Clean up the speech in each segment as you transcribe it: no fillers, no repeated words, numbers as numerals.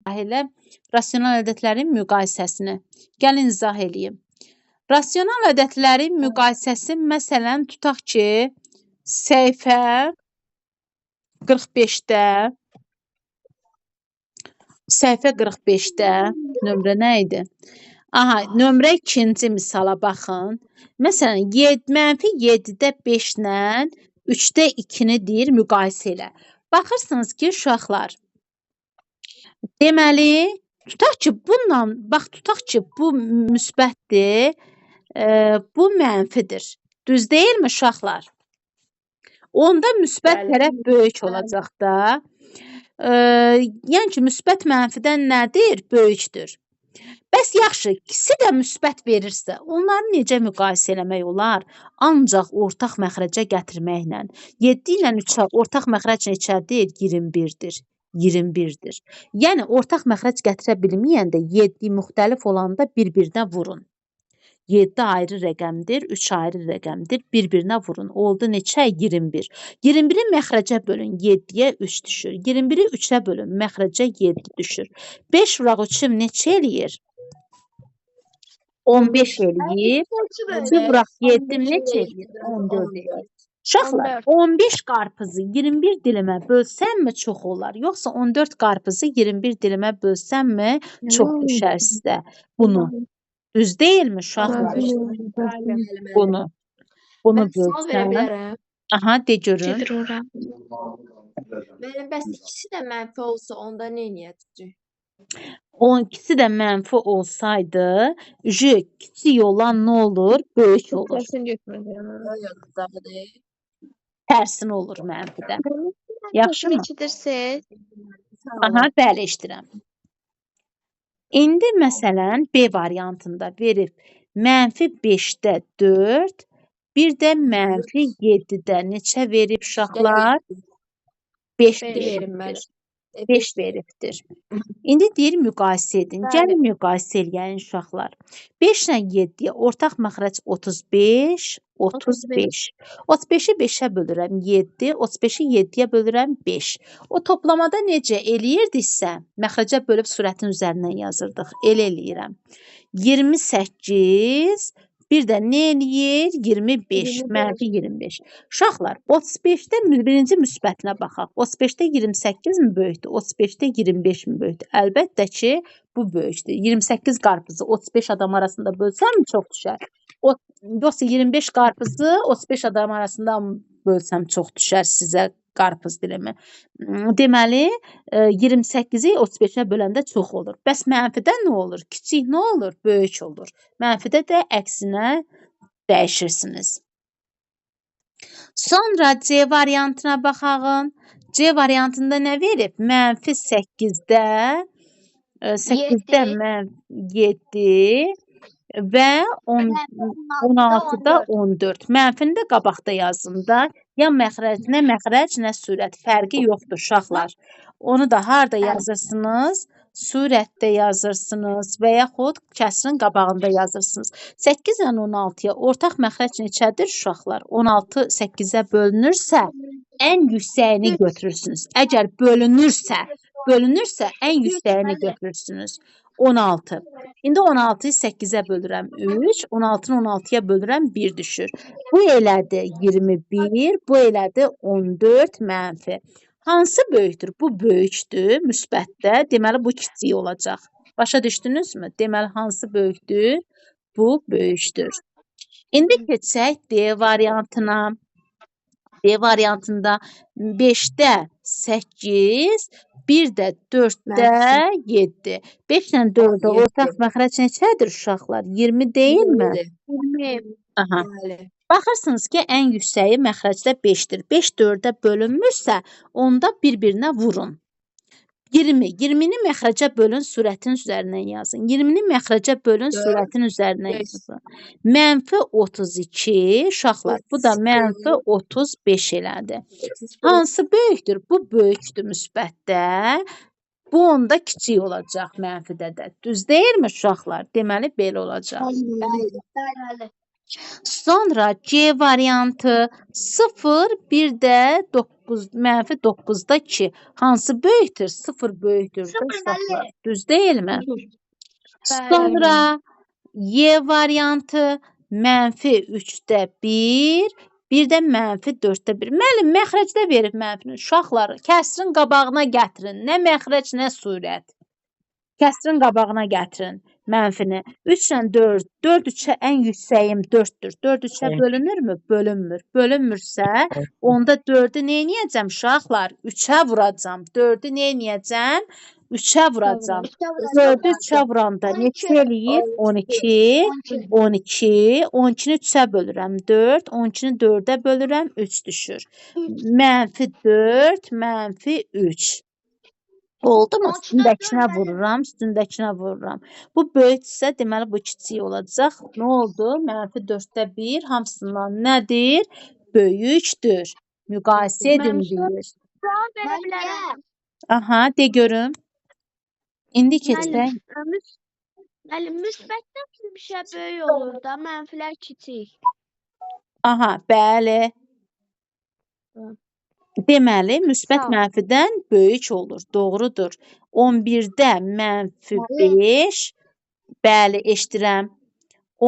ilə rasional ədədlərin müqayisəsini. Gəlin izah eləyim. Rasional ədədlərin müqayisəsi məsələn tutaq ki, səhifə 45-də nömrə nə idi? Aha, nömrə 2-ci misala baxın. Məsələn, -7-də 5 ilə 3-də 2-ni deyir müqayisə elə. Baxırsınız ki, uşaqlar, deməli, tutaq ki, bu müsbətdir, bu mənfidir. Düz deyilmi uşaqlar? Onda müsbət tərəf böyük olacaq da. Yəni ki, müsbət mənfidən nədir? Böyükdür. Bəs yaxşı, ikisi də müsbət verirsə, onları necə müqayisə eləmək olar? Ancaq ortaq məxrəcə gətirməklə. 7 ilə 3-ə ortaq məxrəc neçədir? 21-dir. 21-dir. Yəni, ortaq məxrəc gətirə bilməyəndə 7 müxtəlif olanda bir-birinə vurun. 7 ayrı rəqəmdir, 3 ayrı rəqəmdir, bir-birinə vurun. Oldu neçə? 21. 21-i məxrəcə bölün, 7-yə 3 düşür. 21-i 3-ə bölün, məxrəcə 7 düşür. 5 vuraq 3-üm neçə eləyir? 15 eləyir. 2 vuraq 7-im neçə eləyir? 14 eləyir. Uşaqlar, 15 qarpızı 21 dilimə bölsəmmi çox olar? Yoxsa 14 qarpızı 21 dilimə bölsəmmi çox düşər sizə bunu? Düz deyilmi uşaqlar? Bunu bölsəm. Aha, de görün. Mənim bəs ikisi də mənfi olsa onda nə edəcək? O ikisi də mənfi olsaydı, kiçik olan nə olur? Böyük olur. Tərsin olur mənfidə. Yaxşımı? Aha, bəli, eşidirəm. İndi məsələn B variantında verib -5-də 4, bir də -7-də neçə verib uşaqlar? 5 veribdir. 5 veribdir. İndi deyir müqayisə edin. Gəlin müqayisə eləyən uşaqlar. 5 ilə 7-yə ortaq məxrəc 35, 35. 35-i 5-ə bölürəm 7, 35-i 7-yə bölürəm 5. O toplamada necə eləyirdisə, məxrəcə bölüb surətin üzərindən yazırdıq. Elə eləyirəm. 28, bir də nə eləyir? 25, -25. Uşaqlar, 35-də birinci müsbətinə baxaq. 35-də 28 mi böyükdür? 35-də 25 mi böyükdür? Əlbəttə ki, bu böyükdür. 28 qarpızı 35 adam arasında bölsəm mi çox düşər? Yoxsa 25 qarpızı 35 adam arasında bölsəm çox düşər sizə qarpız dilimi. Deməli, 28-i 35-ə böləndə çox olur. Bəs mənfidə nə olur? Kiçik nə olur? Böyük olur. Mənfidə də əksinə dəyişirsiniz. Sonra C variantına baxağın. C variantında nə verib? -8-də 7 və 16-da 14. Mənfini də qabaqda yazın da. Ya məxrəc, nə məxrəc, nə surət. Fərqi yoxdur uşaqlar. Onu da harda yazırsınız? Surətdə yazırsınız və yaxud kəsrin qabağında yazırsınız. 8 ilə 16-ya ortaq məxrəc neçədir uşaqlar? 16 8-ə bölünürsə, ən yüksəyini götürürsünüz. Əgər bölünürsə, ən yüksəyini götürürsünüz. 16. İndi 16-yı 8-ə bölürəm 3, 16-nı 16-ya bölürəm 1 düşür. Bu elədi 21, bu elədi 14 mənfi. Hansı böyükdür? Bu böyükdür, müsbətdə. Deməli, bu kiçik olacaq. Başa düşdünüzmü? Deməli, hansı böyükdür? Bu böyükdür. İndi keçək D variantına. D variantında 5-də 8, bir də 4-də 7. 5 ilə 4-də ortaq məxrəc neçədir uşaqlar? 20 deyilmi? 20. Aha. Baxırsınız ki, ən yüksəyi məxrəcdə 5-dir. 5 4-ə bölünmürsə, onda bir-birinə vurun. 20. 20-ni məxrəcə bölün, surətin üzərindən yazın. 20-ni məxrəcə bölün, surətin üzərindən yazın. -32, uşaqlar, bu da -35 elədi. Hansı böyükdür? Bu böyükdür müsbətdə. Bu onda kiçik olacaq mənfidə də. Düz deyilmi uşaqlar? Deməli, belə olacaq. Bəli. Sonra C variantı 0, bir də 9, mənfi 9-da 2. Hansı böyükdür? 0 böyükdür də uşaqlar. Düz deyilmi? Sonra Y variantı mənfi 3-də 1, bir də mənfi 4-də 1. Müəllim, məxrəcdə verib mənfini. Uşaqlar, kəsrin qabağına gətirin. Nə məxrəc, nə surət. Kəsrin qabağına gətirin mənfini. 3 ilə 4, 4 3-ə ən yüksəyim 4-dür. 4 3-ə bölünürmü? Bölünmür. Bölünmürsə, onda 4-ü nə edəcəm uşaqlar? 3-ə vuracam. 4-ü nə edəcəm? 3-ə vuracam. 4-ü 3-ə vuranda neçə eləyir? 12, 12, 12-ni 3-ə bölürəm 4, 12-ni 4-ə bölürəm 3 düşür. Mənfi 4, mənfi 3. Oldu mu? Üstündəkinə vururam, üstündəkinə vururam. Bu böyüksə, deməli bu kiçik olacaq. Nə oldu? Mənfi 4-də 1 hamısından nədir? Böyükdür. Müqayisə edin deyir. Aha, de görüm. İndi keçək. Müəllim, müsbətdən bir şey böyük olur da, mənfilər kiçik. Aha, bəli. Deməli, müsbət mənfidən böyük olur. Doğrudur. 11-də mənfi 5. Bəli, eşidirəm.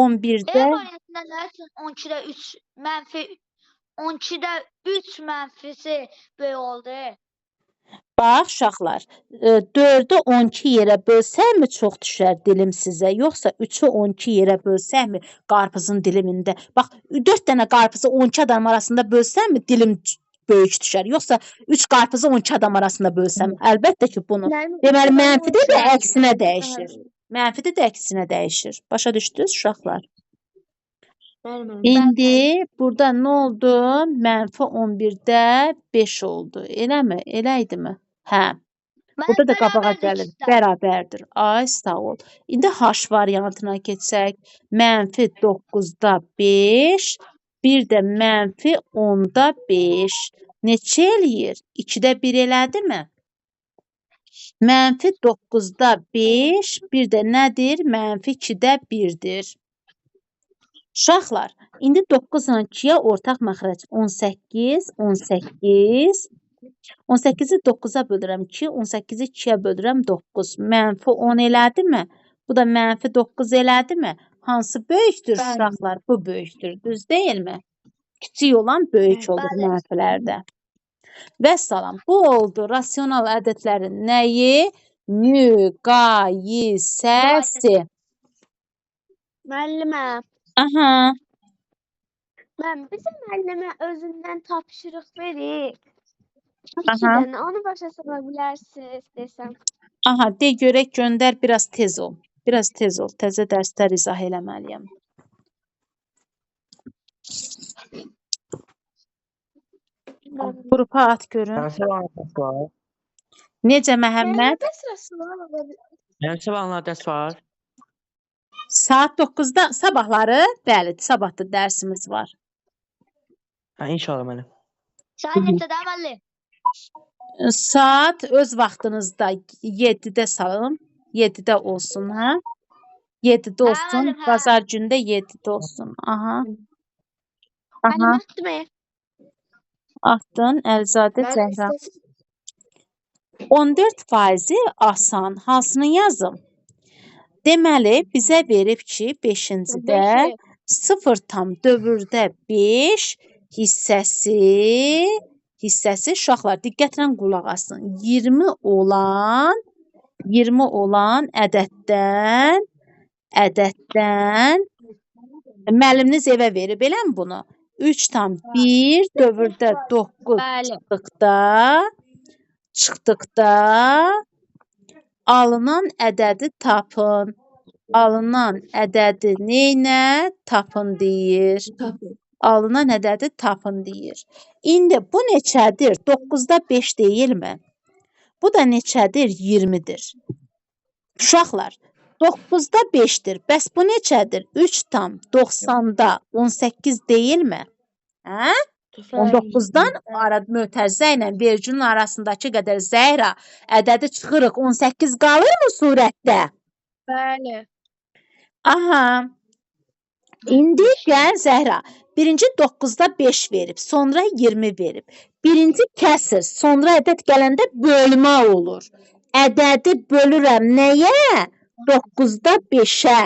11-də 12-də 3 mənfi 12-də 3 mənfisi böyük oldu. bax uşaqlar, 4-ü 12 yerə bölsəkmi çox düşər dilim sizə, yoxsa 3-ü 12 yerə bölsəkmi qarpızın dilimində? Bax, 4 dənə qarpızı 12 adam arasında bölsəkmi dilim böyük düşər, yoxsa 3 qarpızı 12 adam arasında bölsəm? Əlbəttə ki, bunu. Deməli, mənfidə də əksinə dəyişir. Mənfidə də əksinə dəyişir. Başa düşdünüz uşaqlar? İndi burada nə oldu? Mənfi 11-də 5 oldu. Eləmi? Elə idimi? Hə. Burada da qabağa gəlir. Bərabərdir. Ay, sağ ol. İndi H variantına keçək. Mənfi 9-da 5, bir də mənfi 10-da 5. Neçə eləyir? 2-də 1 elədimi? Mənfi 9-da 5, bir də nədir? Mənfi 2-də 1-dir. Uşaqlar, indi 9 ilə 2-yə ortaq məxrəc 18, 18. 18-i 9-a bölürəm 2, 18-i 2-yə bölürəm 9. Mənfi 10 elədimi? Bu da mənfi 9 elədimi? Hansı böyükdür uşaqlar? Bu böyükdür, düz deyilmi? Kiçik olan böyük olur mənfilərdə. Və salam, bu oldu rasional ədədlərin nəyi? Müqayisəsi. Müəllimə, Aha. bizə müəllimə özündən tapşırıq verir. Aha. 2 dənə, onu başa sala bilərsiniz desəm. Aha, de görək göndər, biraz tez ol. Biraz tez ol, təzə dərslər izah eləməliyəm. Qrupa at görün. Necə Məhəmməd? Mənim sabahlar dərs var. Saat 9-da sabahları, bəli, sabah da dərsimiz var. Hə, inşallah mənim. Saat neçədə müəllim? Saat öz vaxtınızda 7-də salın. 7-də olsun, hə? 7-də olsun, müəllim, hə. bazar gündə 7-də olsun. Aha. Aha, Müəllim, atdın Əlizadə Zəhra. 14% asan. Hansını yazım? Deməli, bizə verib ki, 5-cidə 0,5 hissəsi uşaqlar diqqətlə qulaq asın. 20 olan ədəddən müəlliminiz evə verib eləm bunu. 3,1 dövrdə 9 çıxdıqda alınan ədədi tapın. Alınan ədədi neynə? Tapın deyir. Alınan ədədi tapın deyir. İndi bu neçədir? 9-da 5 deyilmi? Bu da neçədir? 20-dir. Uşaqlar, 9-da 5-dir. Bəs bu neçədir? 3,90-da 18 deyilmi? Hə? 19-dan mötərizə ilə verginin arasındakı qədər Zəhra ədədi çıxırıq. 18 qalırmı surətdə? Bəli. Aha. İndi gəl Zəhra. Birinci 9-da 5 verib, sonra 20 verib. Birinci kəsir, sonra ədəd gələndə bölmə olur. Ədədi bölürəm nəyə? 9-da 5-ə.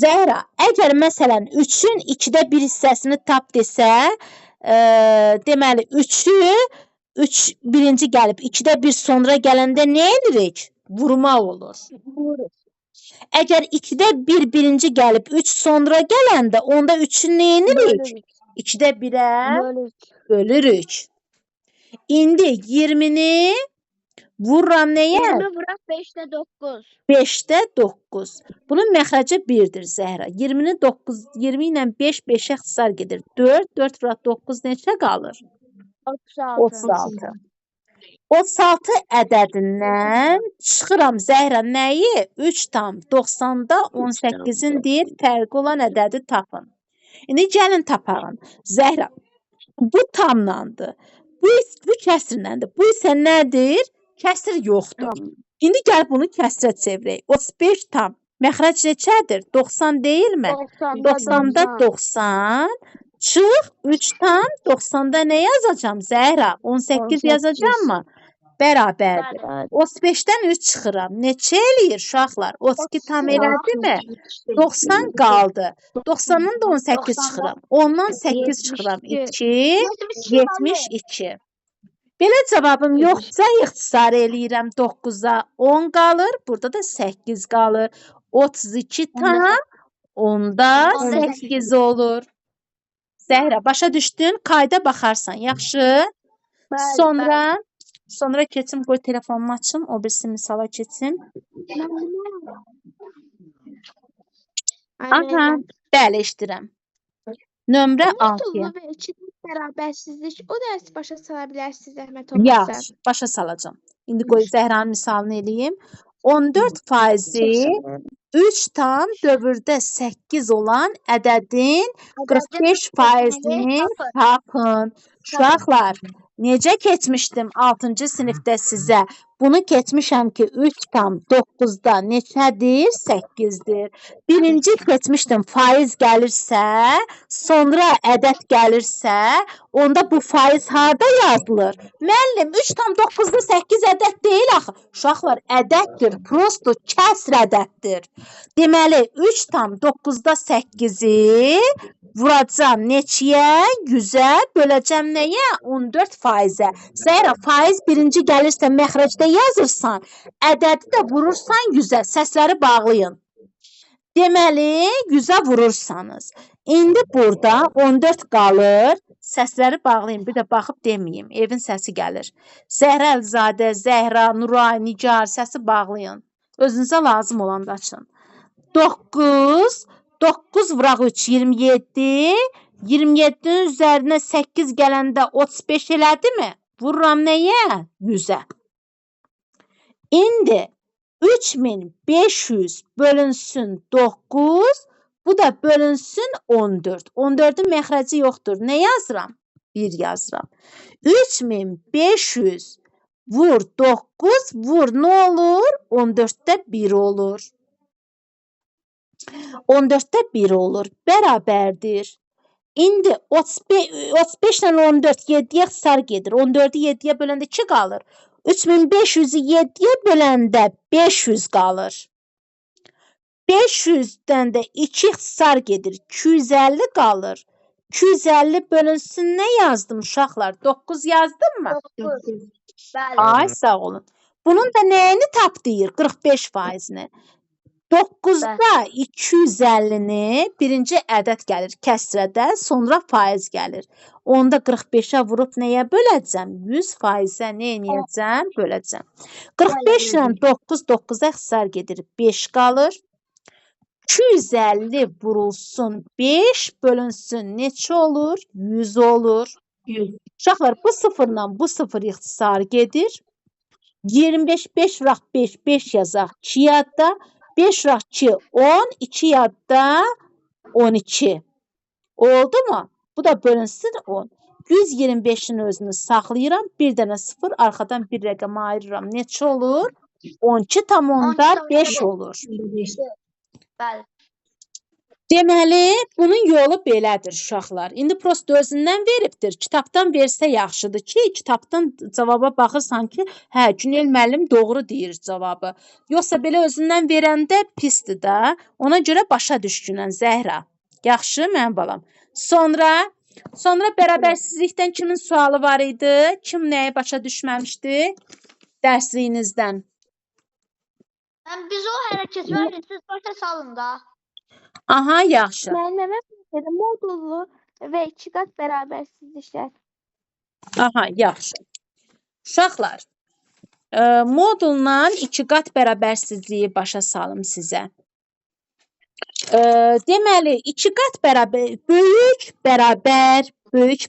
Zəhra, əgər məsələn 3-ün 2-də 1 hissəsini tap desə, deməli 3-ü 3 birinci gəlib 2-də 1 sonra gələndə nə edirik? Vurma olur. Əgər 2-də 1 birinci gəlib 3 sonra gələndə onda 3-ü nə edirik? 2-də 1-ə bölürük. İndi 20-ni vururam nəyə? 20 vuraq 5-də 9. 5-də 9. Bunun məxrəci 1-dir Zəhra. 20-ni 9, 20 ilə 5 5-ə ixtisar gedir. 4, 4 vuraq 9 neçə qalır? 36. 36 ədədindən çıxıram Zəhra nəyi? 3 tam 90-da 18-in deyir fərqi olan ədədi tapın. İndi gəlin tapağın. Zəhra, bu tamlandır. Bu kəsrləndir. Bu isə nədir? Kəsr yoxdur. İndi gəl bunu kəsrə çevirək. 35 tam. Məxrəc neçədir? 90 deyilmi? 90-da 90. Çıx 3 tam 90-da nə yazacağam Zəhra? 18 yazacağam mı? Bərabərdir. 35-dən 3 çıxıram. Neçə eləyir uşaqlar? 32 tam elədimi? 90 qaldı. 90-dan da 18 çıxıram. 10-dan 8 çıxıram. 2, 72. Belə cavabım yoxsa ixtisar eləyirəm 9-a 10 qalır. Burada da 8 qalır. 32 tam 10-da 8 olur. Zəhra, başa düşdün? Qayda baxarsan, yaxşı? Sonra keçim, qoy telefonumu açım, o birisi misala keçim. Aha, bəli, eşidirəm. Nömrə 6-ya. Bərabərsizlik o dərsi başa sala bilərsiniz zəhmət Ya, olmasa. başa salacağam. İndi qoy Zəhranın misalını eləyim. 14 faizi 3 tam dövrdə 8 olan ədədin 45 faizini tapın. Uşaqlar, necə keçmişdim 6-cı sinifdə sizə? Bunu keçmişəm ki 3 tam 9-da neçədir? 8-dir. Birinci keçmişdim faiz gəlirsə, sonra ədəd gəlirsə, onda bu faiz harda yazılır? Müəllim, 3 tam 9-da 8 ədəd deyil axı. Uşaqlar, ədəddir, prosto kəsr ədəddir. Deməli, 3 tam 9-da 8-i vuracam neçəyə? 100-ə böləcəm nəyə? 14 faizə. Zəhra, faiz birinci gəlirsə məxrəcdə yazırsan, ədədi də vurursan 100-ə. Səsləri bağlayın. Deməli, 100-ə vurursanız. İndi burada 14 qalır. Səsləri bağlayın. Bir də baxıb deməyim. Evin səsi gəlir. Zəhra Əlizadə, Zəhra, Nuray, Nigar səsi bağlayın. Özünüzə lazım olanda açın. 9 vuraq 3, 27. 27-nin üzərinə 8 gələndə 35 elədimi? Vururam nəyə? 100-ə. İndi 3500 bölünsün 9, bu da bölünsün 14. 14-ün məxrəci yoxdur. Nə yazıram? 1 yazıram. 3500 vur 9, vur nə olur? 14-də 1 olur. 14-də 1 olur. Bərabərdir. İndi 35 ilə 14 7-yə ixtisar gedir. 14-ü 7-yə böləndə 2 qalır. 3500-ü 7-yə böləndə 500 qalır. 500-dən də 2 ixtisar gedir. 250 qalır. 250 bölünsün nə yazdım uşaqlar? 9 yazdım mı? 9. Ay sağ olun. Bunun da nəyini tap deyir? 45 faizini. 9-da 250-ni birinci ədəd gəlir kəsrədə, sonra faiz gəlir. Onda 45-ə vurub nəyə böləcəm? 100 faizə nə edəcəm? Böləcəm. 45 ilə 9 9-a ixtisar gedir. 5 qalır. 250 vurulsun 5 bölünsün neçə olur? 100 olur. Uşaqlar, bu sıfırla bu sıfır ixtisar gedir. 25 5 vuraq 5 5 yazaq 2 yadda. 5 vuraq 2 10 2 yadda 12. Oldu mu? Bu da bölünsün 10. 125-in özünü saxlayıram. Bir dənə 0 arxadan bir rəqəm ayırıram. Neçə olur? 12 tam onda 5 olur. Bəli. Deməli, bunun yolu belədir uşaqlar. İndi prosta özündən veribdir. Kitabdan versə yaxşıdır ki, kitabdan cavaba baxırsan ki, hə, Günel müəllim doğru deyir cavabı. Yoxsa belə özündən verəndə pisdir də. Ona görə başa düşkünən Zəhra. Yaxşı, mənim balam. Sonra bərabərsizlikdən kimin sualı var idi? Kim nəyi başa düşməmişdi dərsliyinizdən? Biz o hərəkət var, siz başa salın da. Aha, yaxşı. Müəllimə dedi, modullu və 2 qat bərabərsizliklər. Aha, yaxşı. Uşaqlar, modulla 2 qat bərabərsizliyi başa salım sizə. Deməli, 2 qat bərabər, böyük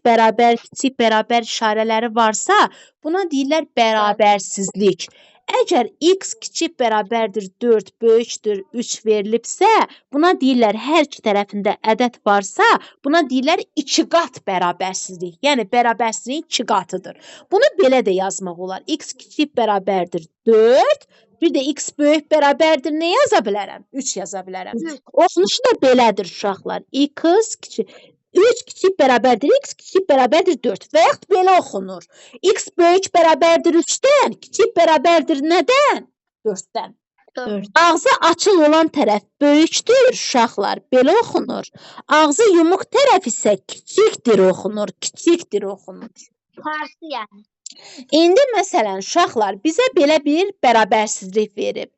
bərabər, kiçik bərabər işarələri varsa, buna deyirlər bərabərsizlik. Əgər x kiçik bərabərdir 4, böyükdür 3 verilibsə, buna deyirlər hər iki tərəfində ədəd varsa, buna deyirlər 2 qat bərabərsizlik. Yəni, bərabərsizliyin 2 qatıdır. Bunu belə də yazmaq olar. X kiçik bərabərdir 4, bir də x böyük bərabərdir nə yaza bilərəm? 3 yaza bilərəm. Oxunuşu da belədir uşaqlar. X kiçik 3 kiçik bərabərdir, x kiçik bərabərdir 4 və yaxud belə oxunur. X böyük bərabərdir 3-dən, kiçik bərabərdir nədən? 4-dən. Ağzı açıq olan tərəf böyükdür uşaqlar, belə oxunur. Ağzı yumuq tərəf isə kiçikdir oxunur, Farsı yəni. İndi məsələn uşaqlar bizə belə bir bərabərsizlik verib.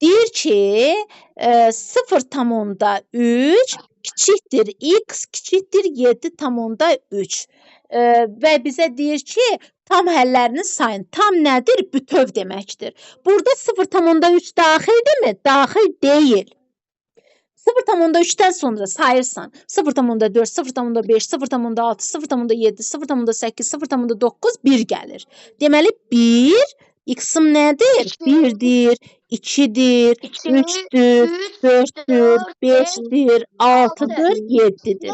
Deyir ki, 0,3 kiçikdir x, kiçikdir 7,3 və bizə deyir ki, tam həllərini sayın. Tam nədir? Bütöv deməkdir. Burada 0,3 daxildirmi? Daxil deyil. 0,3-dən sonra sayırsan. 0,4, 0,5, 0,6, 0,7, 0,8, 0,9, 1 gəlir. Deməli 1, x-im nədir? 1-dir, 2-dir, 3-dür, 4-dür, 5-dir, 6-dır, 7-dir.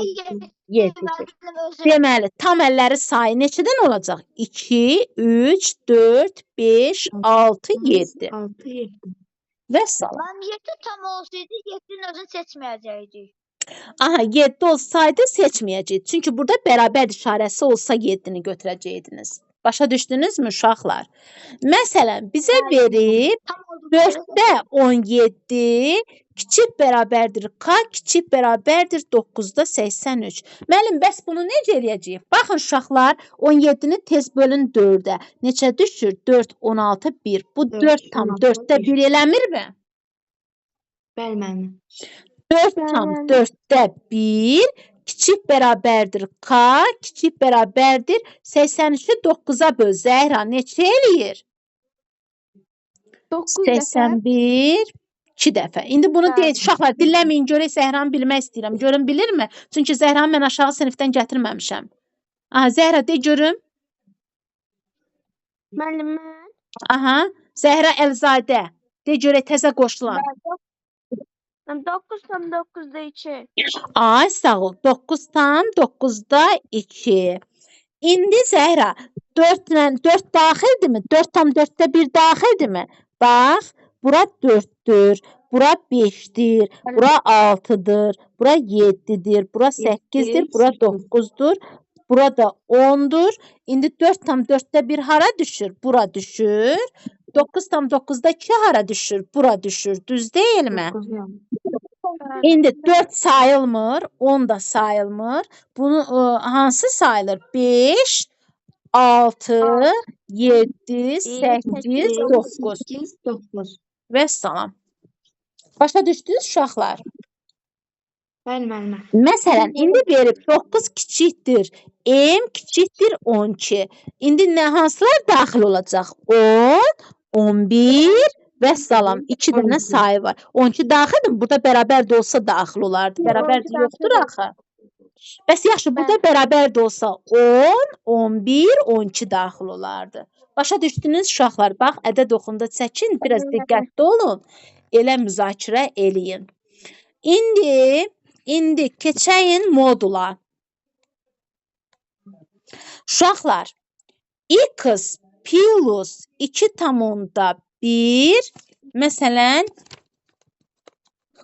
Deməli, tam əlləri sayı neçədən olacaq? 2, 3, 4, 5, 6, 7. Və salam. Mən 7 tam olsaydı, 7-nin özünü seçməyəcəkdik. Aha, 7 olsaydı seçməyəcəydik. Çünki burada bərabər işarəsi olsa 7-ni götürəcəydiniz. Başa düşdünüzmü uşaqlar? Məsələn, bizə verib 4-də 17 kiçik bərabərdir k, kiçik bərabərdir 9-da 83. Müəllim, bəs bunu necə eləyəcəyik? Baxın uşaqlar, 17-ni tez bölün 4-ə. Neçə düşür? 4, 16, 1. Bu 4 tam 4-də 1 eləmirmi? Bəli, müəllim. 4 tam 4-də 1, kiçik bərabərdir k, kiçik bərabərdir 83-ü 9-a böl. Zəhra neçə eləyir? 9 dəfə. 81, 2 dəfə. İndi bunu deyil, uşaqlar dinləməyin, görək Zəhranı bilmək istəyirəm. Görün bilirmi? Çünki Zəhranı mən aşağı sinifdən gətirməmişəm. Aha, Zəhra de görüm. Müəllim, mən Aha, Zəhra Əlzadə. De görək təzə qoşulan. 9 tam 9-da 2. Ay, sağ ol. 9 tam 9-da 2. İndi Zəhra 4 daxildirmi? 4 tam 4-də 1 daxildirmi? Bax, bura 4-dür, bura 5-dir, bura 6-dır, bura 7-dir, bura 8-dir, bura 9-dur, bura da 10-dur. İndi 4 tam 4-də 1 hara düşür? Bura düşür. 9 tam 9-da 2 hara düşür? Bura düşür. Düz deyilmi? İndi 4 sayılmır, 10 da sayılmır. Bunu hansı sayılır? 5, 6, 7, 8, 9. Və salam. Başa düşdünüz uşaqlar? Bəli, müəllimə. Məsələn, indi verib 9 kiçikdir, m kiçikdir 12. İndi nə hansılar daxil olacaq? 10, 11 və salam. 2 dənə sayı var. 12 daxildir. Burada bərabər də olsa daxil olardı. Bərabər də yoxdur axı. Bəs yaxşı, burada bərabər də olsa 10, 11, 12 daxil olardı. Başa düşdünüz uşaqlar? Bax, ədəd oxunda çəkin, biraz diqqətli olun. Elə müzakirə eləyin. İndi keçəyin modula. Uşaqlar, x plus 2,1 məsələn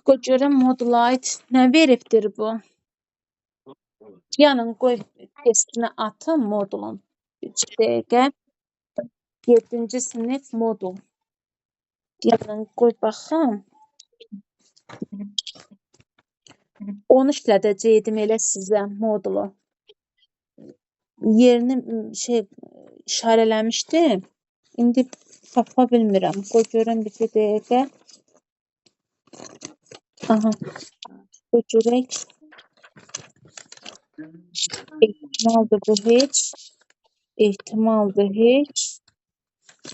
Qoy görüm Modulight nə veribdir bu? Yanın qoy testini atın modulun. 3 dəqiqə. 7-ci sinif modul. Yanın qoy baxım. Onu işlədəcəydim elə sizə modulu. Yerini işarələmişdim. İndi tapa bilmirəm. Qoy görüm bir dəqiqə. Aha. Qoy görək. Ehtimaldır bu heç. Ehtimaldır heç.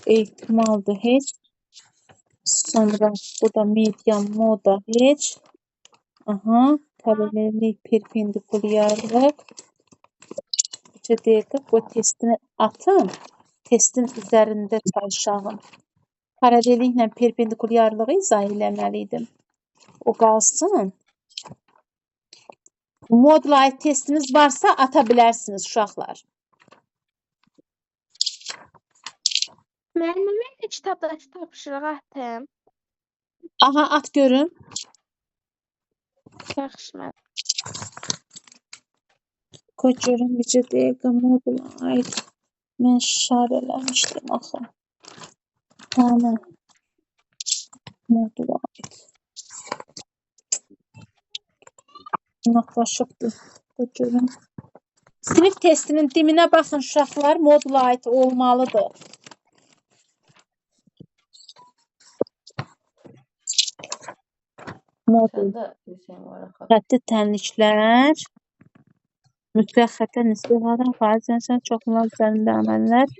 Ehtimaldır heç. Sonra bu da medium moda heç. Aha. Paralellik, perpendikulyarlıq. 3 dəqiqə. Bu testini atın. Testin üzərində çalışalım. Paralelliklə perpendikulyarlığı izah eləməliydim. O qalsın. Modulight testiniz varsa ata bilərsiniz uşaqlar. Müəllimə də kitabdakı tapşırığı atım. Aha at görüm. Yaxşı müəllim. Qoy görüm bircə dəqiqə Modulight. Mən işarələmişdim axı. Tamam. Modulight. Yaxlaşıqdır. Qoy görüm. Sinif testinin diminə baxın uşaqlar. Modulight olmalıdır. Modul. Səndə Hüseyn var axı. Xətti tənliklər. Mütləq xətə nisbi olaraq faiz insan çoxunlar üzərində əməllər.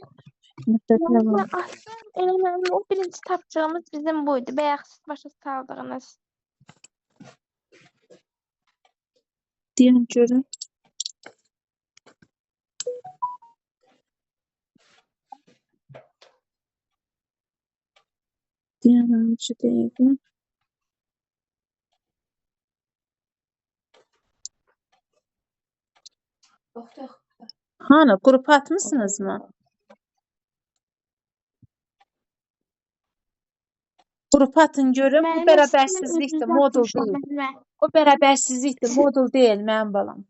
Mütləq Müəllimə atdım. Elə müəllim o birinci tapşırığımız bizim buydu. Bayaq siz başa saldığınız. deyən görüm. Deyən hansı dəqiqə. Yox. Hanı? Qrup atmısınız mı? Qrup atın görüm. Bu Müəllimə, bərabərsizlikdir. sizin Modul özünüz deyil. müəllimə. O bərabərsizlikdir. Modul deyil mənim balam.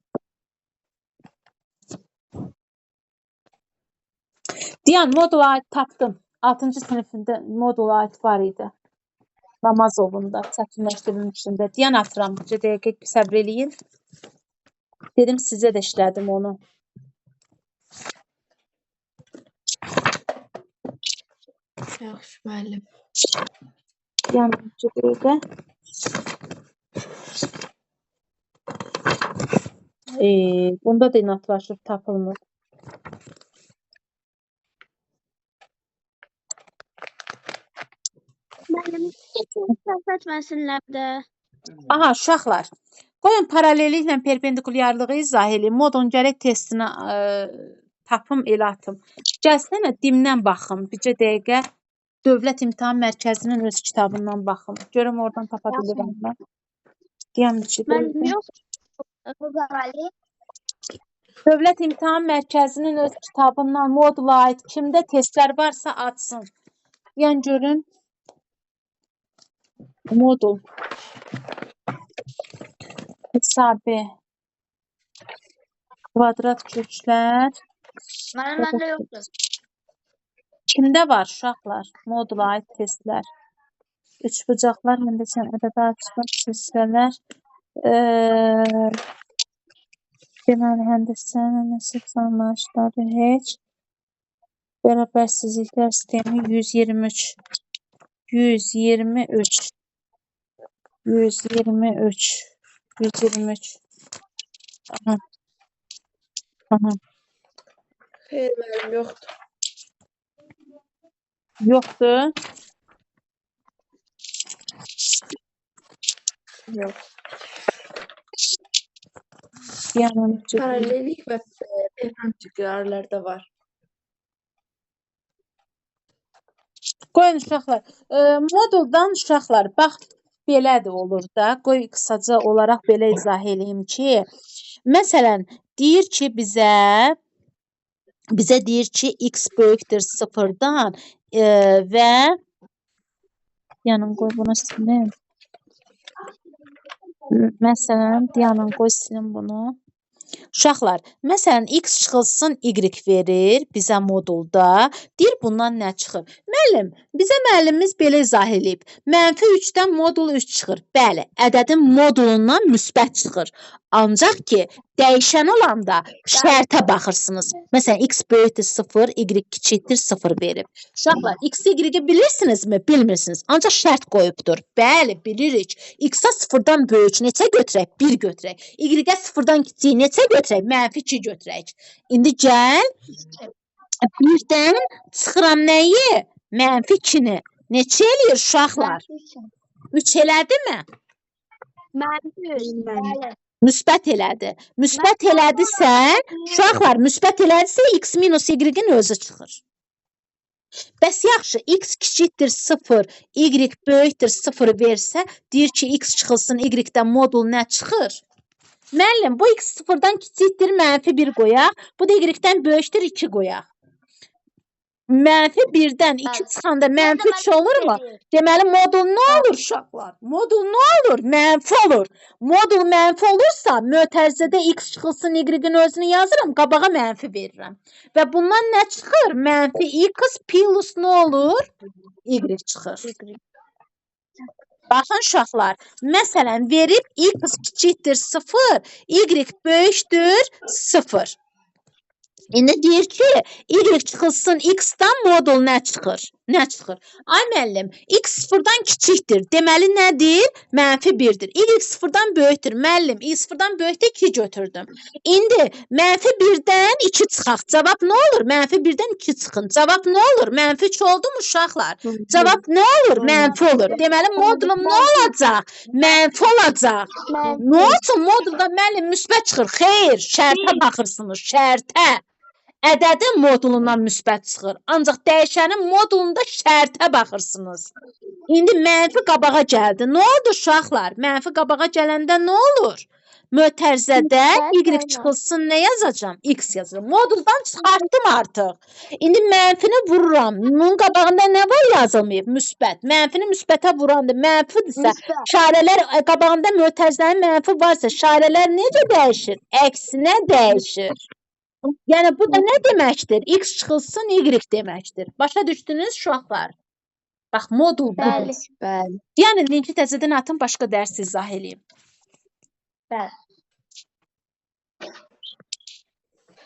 Deyən Modulight tapdım. 6-cı sinifində Modulight var idi. Namazovunda, çətinləşdirilmişində. Deyən atıram. Bir dəqiqə səbr eləyin. Dedim sizə də işlədim onu. Yaxşı müəllim. Deyən bir dəqiqə. Bunda da inatlaşıb tapılmır. Müəllim, səhv etməsinlər də. Aha, uşaqlar. Qoyun paralelliklə perpendikulyarlığı izah edin. Modulun gərək testini tapım elə atım. Gəlsənə dimdən baxım. Bircə dəqiqə Dövlət İmtahan Mərkəzinin öz kitabından baxım. Görüm oradan tapa bilirəm mən. Deyəm bir şey. Müəllim yox. Qızarali. Dövlət İmtahan Mərkəzinin öz kitabından Modulight kimdə testlər varsa atsın. Yəni görün. Modul. Hesabı. Kvadrat köklər. Məndə yoxdur. Kimdə var uşaqlar? Modulight testlər. Üç bucaqlar, həndəsən, ədədə açmaq, silsilələr. Deməli, həndəsən, nəsib sanlaşları heç. Bərabərsizliklər sistemi 123. 123. 123. 123. Aha. Aha. Xeyr müəllim, yoxdur. Yoxdur. Yox. Yəni, Paralellik və perpendikulyarlarda var. qoyun uşaqlar. Moduldan uşaqlar, bax, belədir olur da. Qoy qısaca olaraq belə izah edeyim ki, məsələn, deyir ki, bizə deyir ki, x böyükdür 0-dan və yanım qoy bunu silim. Məsələn, Diana qoy silim bunu. Uşaqlar, məsələn, x çıxılsın y verir bizə modulda. Deyir bundan nə çıxır? Müəllim, bizə müəllimimiz belə izah eləyib. -3-dən modul 3 çıxır. Bəli, ədədin modulundan müsbət çıxır. Ancaq ki, dəyişən olanda şərtə baxırsınız. Məsələn, x böyükdür 0, y kiçikdir 0 verib. Uşaqlar, x, y-i bilirsinizmi? Bilmirsiniz. Ancaq şərt qoyubdur. Bəli, bilirik. X-a 0-dan böyük neçə götürək? 1 götürək. Y-ə 0-dan kiçik neçə götürək? -2 götürək. İndi gəl, 1-dən çıxıram nəyi? -2-ni. Neçə eləyir uşaqlar? 3 elədimi? -3. Müsbət elədi. Müsbət elədisə, uşaqlar, müsbət elədisə x minus y-in özü çıxır. Bəs yaxşı, x kiçikdir 0, y böyükdür 0 versə, deyir ki, x çıxılsın y-dən modul nə çıxır? Müəllim, bu x 0-dan kiçikdir, -1 qoyaq. Bu da y-dən böyükdür 2 qoyaq. -1-dən 2 çıxanda -3 olurmu? Deməli, modul nə olur uşaqlar? Modul nə olur? Mənfi olur. Modul mənfi olursa, mötərizədə x çıxılsın y-in özünü yazıram, qabağa mənfi verirəm. Və bundan nə çıxır? -x plus nə olur? Y çıxır. Baxın uşaqlar, məsələn, verib x kiçikdir 0, y böyükdür 0. İndi deyir ki, y çıxılsın x-dan modul nə çıxır? Nə çıxır? Ay müəllim, x 0-dan kiçikdir. Deməli nədir? -1-dir. Y 0-dan böyükdür. Müəllim, y 0-dan böyükdə 2 götürdüm. İndi -1-dən 2 çıxaq. Cavab nə olur? -1-dən 2 çıxın. Cavab nə olur? -3 oldu mu uşaqlar? Cavab nə olur? Mənfi olur. Deməli, modulum nə olacaq? Mənfi olacaq. Nə olsun modulda müəllim müsbət çıxır? Xeyr, şərtə baxırsınız, şərtə. Ədədin modulundan müsbət çıxır. Ancaq dəyişənin modulunda şərtə baxırsınız. İndi mənfi qabağa gəldi. Nə oldu uşaqlar? Mənfi qabağa gələndə nə olur? Mötərizədə y çıxılsın nə yazacağam? X yazacağam. Moduldan çıxartdım artıq. İndi mənfini vururam. Bunun qabağında nə var yazılmayıb? Müsbət. Mənfini müsbətə vurandı. Mənfidirsə, şarələr qabağında mötərizənin mənfi varsa, şarələr necə dəyişir? Əksinə dəyişir. Yəni, bu da nə deməkdir? X çıxılsın, y deməkdir. Başa düşdünüz uşaqlar? Bax, modul budur. Bəli. Yəni, linki təzədən atın, başqa dərs izah eləyim. Bəli.